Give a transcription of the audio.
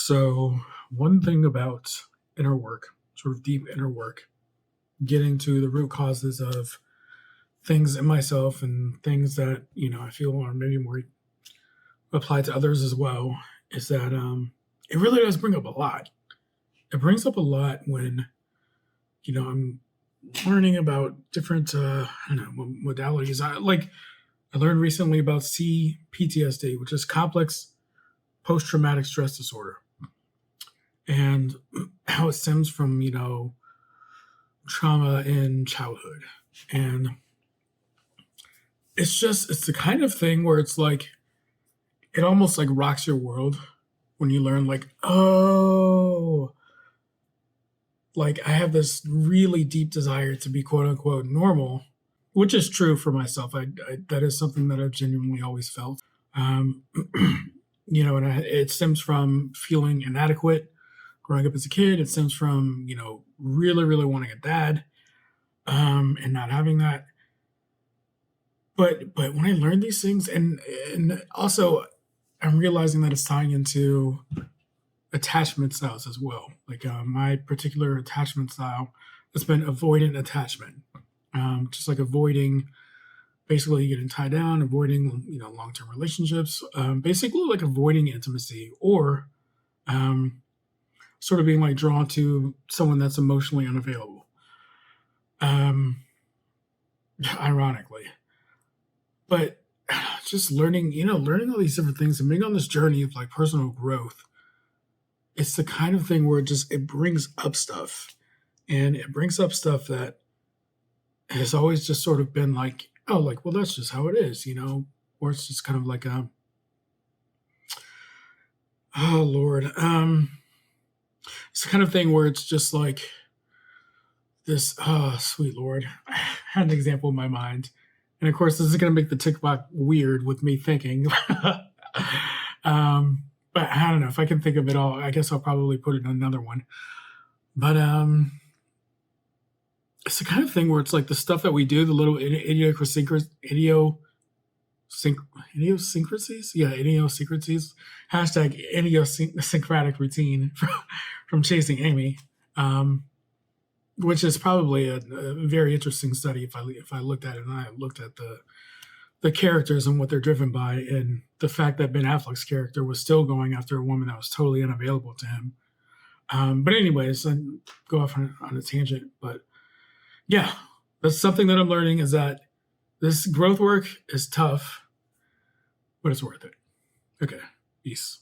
So, one thing about inner work, sort of deep inner work, getting to the root causes of things in myself and things that, I feel are maybe more applied to others as well, is that it really does bring up a lot. It brings up a lot when, I'm learning about different, I don't know, modalities. I learned recently about CPTSD, which is complex post traumatic stress disorder, and how it stems from, trauma in childhood. And it's the kind of thing where it's like, it almost like rocks your world when you learn, like, oh, like I have this really deep desire to be quote unquote normal, which is true for myself. That is something that I've genuinely always felt. Um, and it stems from feeling inadequate growing up as a kid. It stems from, really, really wanting a dad, and not having that. But when I learned these things, and also I'm realizing that it's tying into attachment styles as well. Like my particular attachment style has been avoidant attachment, just like avoiding basically getting tied down, avoiding long term relationships, basically like avoiding intimacy or um, sort of being like drawn to someone that's emotionally unavailable. Um, ironically, but just learning all these different things and being on this journey of like personal growth, it's the kind of thing where it brings up stuff, and it brings up stuff that has always just sort of been like, oh, like, well, that's just how it is, or it's just kind of like oh Lord, it's the kind of thing where it's just like this, oh sweet Lord. I had an example in my mind, and of course this is going to make the TikTok weird with me thinking. But I don't know if I can think of it all. I guess I'll probably put it in another one. But it's the kind of thing where it's like the stuff that we do, the little idiosyncrasies. Yeah, idiosyncrasies. Hashtag idiosyncratic routine from Chasing Amy, which is probably a very interesting study if I looked at it and I looked at the characters and what they're driven by, and the fact that Ben Affleck's character was still going after a woman that was totally unavailable to him. But anyways, I go off on a tangent. But yeah, that's something that I'm learning, is that this growth work is tough, but it's worth it. Okay, peace.